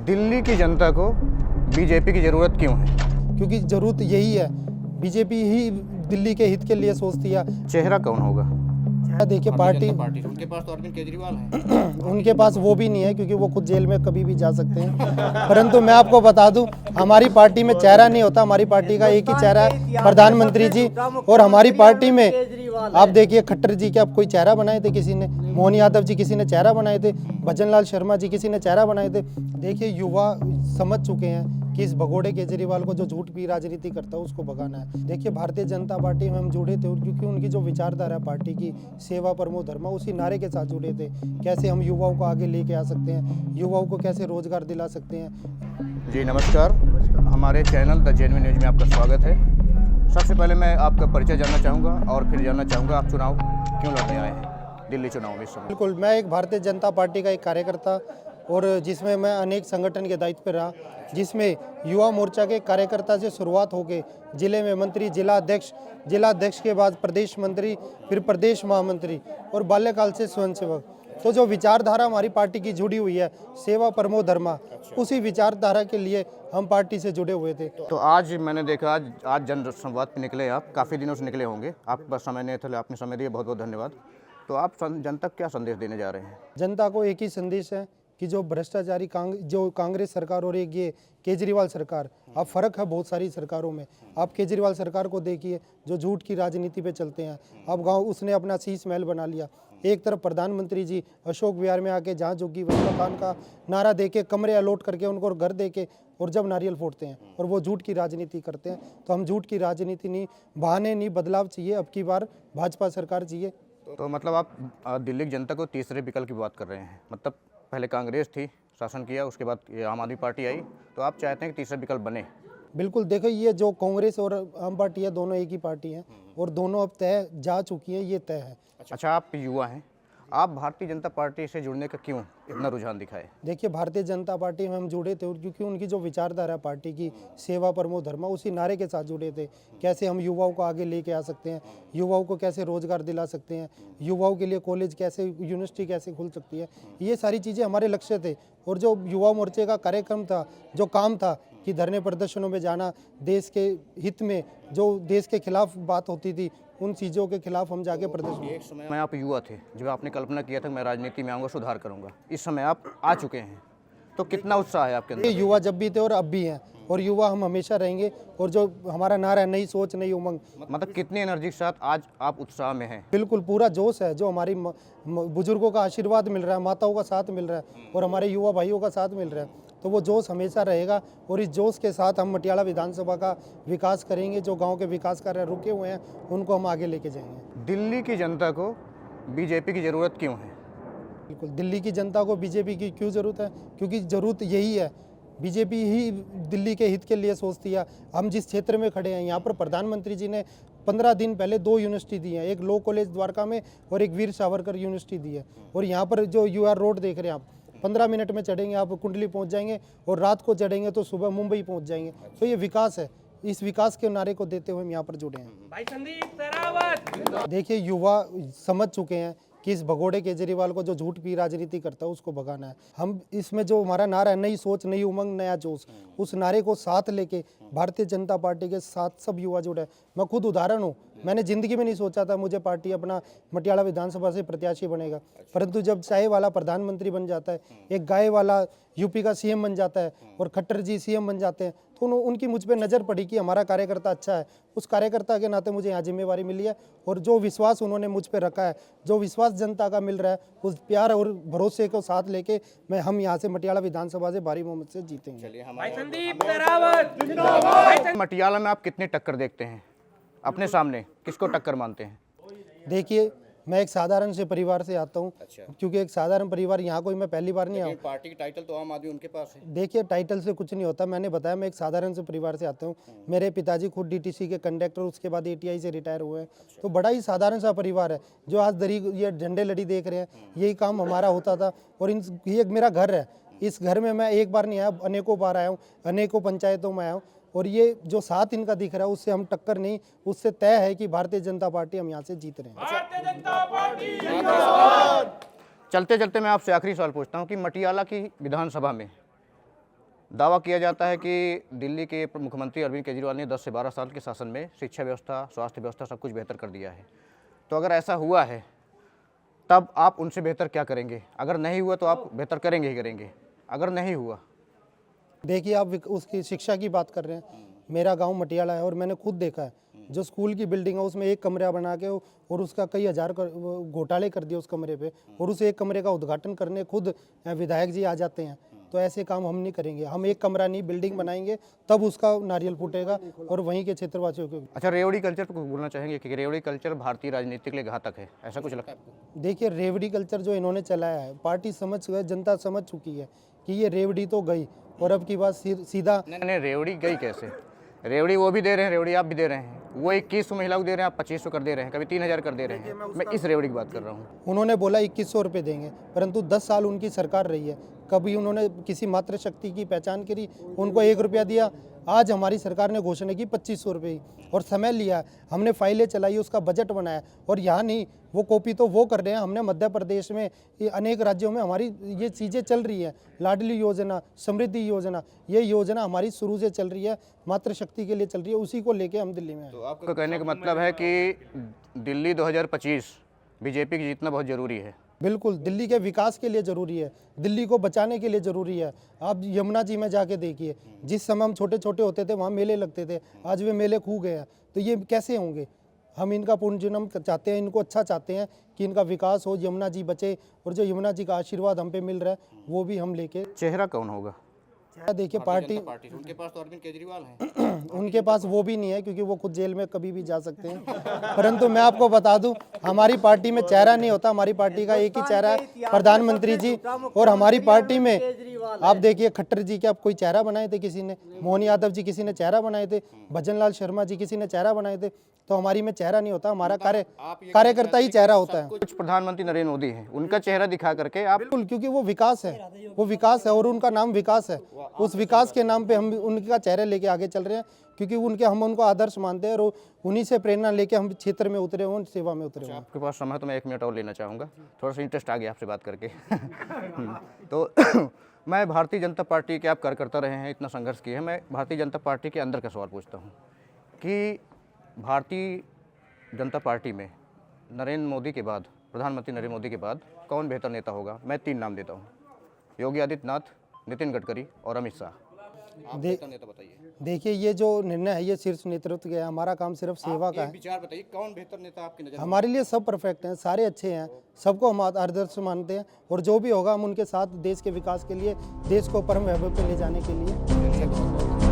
दिल्ली की जनता को बीजेपी की ज़रूरत क्यों है? क्योंकि ज़रूरत यही है। बीजेपी ही दिल्ली के हित के लिए सोचती है। चेहरा कौन होगा? देखिए पार्टी उनके पास तो अरविंद केजरीवाल है। उनके पास वो भी नहीं है, क्योंकि वो खुद जेल में कभी भी जा सकते हैं। परंतु मैं आपको बता दूं, हमारी पार्टी में चेहरा नहीं होता। हमारी पार्टी का एक ही चेहरा है, प्रधानमंत्री जी। और हमारी पार्टी में आप देखिए, खट्टर जी के आप कोई चेहरा बनाए थे किसी ने, मोहन यादव जी किसी ने चेहरा बनाए थे, भजन लाल शर्मा जी किसी ने चेहरा बनाए थे। देखिए युवा समझ चुके हैं कि इस भगोड़े केजरीवाल को जो झूठ की राजनीति करता है उसको भगाना है। देखिए भारतीय जनता पार्टी में हम जुड़े थे क्योंकि उनकी जो विचारधारा पार्टी की सेवा परमो धर्मा, उसी नारे के साथ जुड़े थे। कैसे हम युवाओं को आगे लेके आ सकते हैं, युवाओं को कैसे रोजगार दिला सकते हैं। जी नमस्कार, हमारे चैनल द जेन्युइन न्यूज में आपका स्वागत है। सबसे पहले मैं आपका परिचय जानना चाहूँगा और फिर जानना चाहूँगा आप चुनाव क्यों लड़ने आए हैं दिल्ली चुनाव में इस समय? बिल्कुल, मैं एक भारतीय जनता पार्टी का एक कार्यकर्ता और जिसमें मैं अनेक संगठन के दायित्व पर रहा, जिसमें युवा मोर्चा के कार्यकर्ता से शुरुआत होकर जिले में मंत्री, जिला अध्यक्ष के बाद प्रदेश मंत्री, फिर प्रदेश महामंत्री और बाल्यकाल से स्वयंसेवक। तो जो विचारधारा हमारी पार्टी की जुड़ी हुई है, सेवा परमो धर्मा, उसी विचारधारा के लिए हम पार्टी से जुड़े हुए थे। तो आज मैंने देखा, आज जन संवाद पे निकले आप, काफ़ी दिनों से निकले होंगे, आपके पास समय नहीं था, आपने समय दिया, बहुत बहुत धन्यवाद। तो आप जनता को क्या संदेश देने जा रहे हैं? जनता को एक ही संदेश है कि जो भ्रष्टाचारी जो कांग्रेस सरकार और एक ये केजरीवाल सरकार, अब फर्क है बहुत सारी सरकारों में। आप केजरीवाल सरकार को देखिए जो झूठ की राजनीति पे चलते हैं। अब गांव उसने अपना शीश महल बना लिया। एक तरफ प्रधानमंत्री जी अशोक विहार में आके जहाँ जोगी वही मकान का नारा देके, कमरे अलॉट करके उनको घर देके, और जब नारियल फोड़ते हैं और वो झूठ की राजनीति करते हैं। तो हम झूठ की राजनीति नहीं, बहाने नहीं, बदलाव चाहिए। अब की बार भाजपा सरकार चाहिए। तो मतलब आप दिल्ली की जनता को तीसरे विकल्प की बात कर रहे हैं, मतलब पहले कांग्रेस थी, शासन किया, उसके बाद ये आम आदमी पार्टी आई, तो आप चाहते हैं कि तीसरा विकल्प बने? बिल्कुल, देखो ये जो कांग्रेस और आम पार्टी है, दोनों एक ही पार्टी हैं और दोनों अब तय जा चुकी है, ये तय है। अच्छा, आप युवा हैं, आप भारतीय जनता पार्टी से जुड़ने का क्यों इतना रुझान दिखाए? देखिए भारतीय जनता पार्टी में हम जुड़े थे क्योंकि उनकी जो विचारधारा पार्टी की सेवा परमो धर्मा, उसी नारे के साथ जुड़े थे। कैसे हम युवाओं को आगे लेके आ सकते हैं, युवाओं को कैसे रोजगार दिला सकते हैं, युवाओं के लिए कॉलेज कैसे, यूनिवर्सिटी कैसे खुल सकती है, ये सारी चीज़ें हमारे लक्ष्य थे। और जो युवा मोर्चे का कार्यक्रम था, जो काम था कि धरने प्रदर्शनों में जाना, देश के हित में जो देश के खिलाफ बात होती थी, उन चीज़ों के खिलाफ हम जाके प्रदर्शन। एक समय में आप युवा थे जब आपने कल्पना किया था कि मैं राजनीति में आऊँगा, सुधार करूँगा। इस समय आप आ चुके हैं, तो कितना उत्साह है आपके अंदर? ये युवा जब भी थे और अब भी हैं, और युवा हम हमेशा रहेंगे। और जो हमारा नारा है, नई सोच नई उमंग, मतलब कितनी एनर्जी के साथ आज आप उत्साह में हैं? बिल्कुल पूरा जोश है। जो हमारी बुजुर्गों का आशीर्वाद मिल रहा है, माताओं का साथ मिल रहा है और हमारे युवा भाइयों का साथ मिल रहा है, तो वो जोश हमेशा रहेगा। और इस जोश के साथ हम मटियाला विधानसभा का विकास करेंगे। जो गाँव के विकास कार्य रुके हुए हैं उनको हम आगे लेके जाएंगे। दिल्ली की जनता को बीजेपी की ज़रूरत क्यों है? बिल्कुल, दिल्ली की जनता को बीजेपी की क्यों ज़रूरत है? क्योंकि ज़रूरत यही है। बीजेपी ही दिल्ली के हित के लिए सोचती है। हम जिस क्षेत्र में खड़े हैं, यहाँ पर प्रधानमंत्री जी ने 15 दिन पहले 2 यूनिवर्सिटी दी हैं, एक लॉ कॉलेज द्वारका में और एक वीर सावरकर यूनिवर्सिटी दी है। और यहाँ पर जो UR रोड देख रहे हैं आप, 15 मिनट में चढ़ेंगे आप कुंडली पहुँच जाएंगे, और रात को चढ़ेंगे तो सुबह मुंबई पहुँच जाएंगे। तो ये विकास है। इस विकास के नारे को देते हुए हम यहाँ पर जुड़े हैं। भाई संदीप सरावत। देखिए युवा समझ चुके हैं कि इस भगोड़े केजरीवाल को जो झूठ की राजनीति करता है उसको भगाना है। हम इसमें जो हमारा नारा है, नई सोच नई उमंग नया जोश, उस नारे को साथ लेके भारतीय जनता पार्टी के साथ सब युवा जुड़े हैं। मैं खुद उदाहरण हूँ, मैंने ज़िंदगी में नहीं सोचा था मुझे पार्टी अपना मटियाला विधानसभा से प्रत्याशी बनेगा। परंतु जब चाय वाला प्रधानमंत्री बन जाता है, एक गाय वाला यूपी का CM बन जाता है और खट्टर जी CM बन जाते हैं, तो उनकी मुझ पर नज़र पड़ी कि हमारा कार्यकर्ता अच्छा है। उस कार्यकर्ता के नाते मुझे यहाँ जिम्मेवारी मिली है और जो विश्वास उन्होंने मुझ पर रखा है, जो विश्वास जनता का मिल रहा है, उस प्यार और भरोसे को साथ लेके हम यहाँ से मटियाला विधानसभा से भारी बहुमत से जीतेंगे। भाई संदीप सरावत। मटियाला में आप कितनी टक्कर देखते हैं अपने सामने, किसको टक्कर मानते हैं? देखिए मैं एक साधारण से परिवार से आता हूँ। क्योंकि एक साधारण परिवार, यहाँ कोई मैं पहली बार नहीं आया। पार्टी की टाइटल तो आम आदमी उनके पास है। देखिए टाइटल से कुछ नहीं होता, मैंने बताया मैं एक साधारण से परिवार से आता हूँ। मेरे पिताजी खुद DTC के कंडक्टर, उसके बाद ATI से रिटायर हुए हैं। तो बड़ा ही साधारण सा परिवार है। जो आज ये झंडे लड़ी देख रहे हैं, यही काम हमारा होता था। और ये मेरा घर है। इस घर में मैं एक बार नहीं आया, अनेकों बार आया हूँ, अनेकों पंचायतों में आया हूँ। और ये जो साथ इनका दिख रहा है उससे हम टक्कर नहीं, उससे तय है कि भारतीय जनता पार्टी हम यहाँ से जीत रहे हैं। भारतीय जनता पार्टी। चलते चलते मैं आपसे आखिरी सवाल पूछता हूँ कि मटियाला की विधानसभा में दावा किया जाता है कि दिल्ली के मुख्यमंत्री अरविंद केजरीवाल ने 10 से 12 साल के शासन में शिक्षा व्यवस्था, स्वास्थ्य व्यवस्था सब कुछ बेहतर कर दिया है। तो अगर ऐसा हुआ है तब आप उनसे बेहतर क्या करेंगे? अगर नहीं हुआ तो आप बेहतर करेंगे ही करेंगे, अगर नहीं हुआ? देखिए, आप उसकी शिक्षा की बात कर रहे हैं। मेरा गांव मटियाला है और मैंने खुद देखा है, जो स्कूल की बिल्डिंग है उसमें एक कमरा बना के और उसका कई हजार घोटाले कर दिए उस कमरे पे, और उस एक कमरे का उद्घाटन करने खुद विधायक जी आ जाते हैं। तो ऐसे काम हम नहीं करेंगे। हम एक कमरा नहीं, बिल्डिंग बनाएंगे, तब उसका नारियल फूटेगा और वहीं के क्षेत्रवासियों को। अच्छा, रेवड़ी कल्चर पर कुछ बोलना चाहेंगे कि रेवड़ी कल्चर भारतीय राजनीति के लिए घातक है, ऐसा कुछ लगता है आपको? देखिए, रेवड़ी कल्चर जो इन्होंने चलाया है, पार्टी समझ गए, जनता समझ चुकी है कि ये रेवड़ी तो गई और अब की बात सीधा। नहीं, रेवड़ी गई कैसे? रेवड़ी वो भी दे रहे हैं, रेवड़ी आप भी दे रहे हैं। वो 2100 महिला को दे रहे हैं, आप 2500 कर दे रहे हैं, कभी 3000 कर दे रहे हैं। मैं इस रेवड़ी की बात कर रहा हूँ। उन्होंने बोला 2100 रुपये देंगे, परंतु 10 साल उनकी सरकार रही है, कभी उन्होंने किसी मातृशक्ति की पहचान करी, उनको 1 रुपया दिया। आज हमारी सरकार ने घोषणा की 2500 रुपये और समय लिया, हमने फाइलें चलाई, उसका बजट बनाया। और यहाँ नहीं, वो कॉपी तो वो कर रहे हैं। हमने मध्य प्रदेश में, ये अनेक राज्यों में हमारी ये चीज़ें चल रही है। लाडली योजना, समृद्धि योजना, ये योजना हमारी शुरू से चल रही है, मातृशक्ति के लिए चल रही है, उसी को लेके हम दिल्ली में आए। तो आपका कहने का मतलब है कि दिल्ली 2025 बीजेपी की जीतना बहुत जरूरी है? बिल्कुल, दिल्ली के विकास के लिए ज़रूरी है, दिल्ली को बचाने के लिए ज़रूरी है। आप यमुना जी में जाके देखिए, जिस समय हम छोटे छोटे होते थे वहाँ मेले लगते थे, आज वे मेले खो गए हैं। तो ये कैसे होंगे? हम इनका पुनर्जन्म चाहते हैं, इनको अच्छा चाहते हैं कि इनका विकास हो, यमुना जी बचे, और जो यमुना जी का आशीर्वाद हम पे मिल रहा है वो भी हम लेके। चेहरा कौन होगा? देखिए, पार्टी उनके पास तो अरविंद केजरीवाल हैं। उनके पास वो भी नहीं है, क्योंकि वो खुद जेल में कभी भी जा सकते हैं। परंतु मैं आपको बता दूं, हमारी पार्टी में चेहरा नहीं होता। हमारी पार्टी का एक ही चेहरा है, प्रधानमंत्री जी। और हमारी पार्टी में आप देखिए, खट्टर जी के आप कोई चेहरा बनाए थे किसी ने, मोहन यादव जी किसी ने चेहरा बनाए थे, भजन लाल शर्मा जी किसी ने चेहरा बनाए थे। तो हमारी में चेहरा नहीं होता, हमारा कार्यकर्ता ही चेहरा होता है। कुछ प्रधानमंत्री नरेंद्र मोदी हैं, उनका चेहरा दिखा करके आप। बिल्कुल, क्योंकि वो विकास है, वो विकास है और उनका नाम विकास है। उस विकास के नाम पे हम उनका चेहरा लेके आगे चल रहे हैं, क्योंकि हम उनको आदर्श मानते हैं और उन्हीं से प्रेरणा लेके हम क्षेत्र में उतरे हुए, सेवा में उतरे हुए। आपके पास समय तो मैं 1 मिनट और लेना चाहूँगा, थोड़ा सा इंटरेस्ट आ गया आपसे बात करके। तो मैं भारतीय जनता पार्टी के, आप कार्यकर्ता रहे हैं, इतना संघर्ष किए हैं, मैं भारतीय जनता पार्टी के अंदर का सवाल पूछता हूँ कि भारतीय जनता पार्टी में नरेंद्र मोदी के बाद, प्रधानमंत्री नरेंद्र मोदी के बाद कौन बेहतर नेता होगा? मैं 3 नाम देता हूँ, योगी आदित्यनाथ, नितिन गडकरी और अमित शाह। आप बेहतर नेता बताइए। देखिए, ये जो निर्णय है ये शीर्ष नेतृत्व का है, हमारा काम सिर्फ सेवा का है। विचार बताइए, कौन बेहतर नेता आपकी नज़र में? हमारे लिए सब परफेक्ट हैं, सारे अच्छे हैं, सबको हम आदर्श मानते हैं, और जो भी होगा हम उनके साथ देश के विकास के लिए, देश को परम वैभव पे ले जाने के लिए।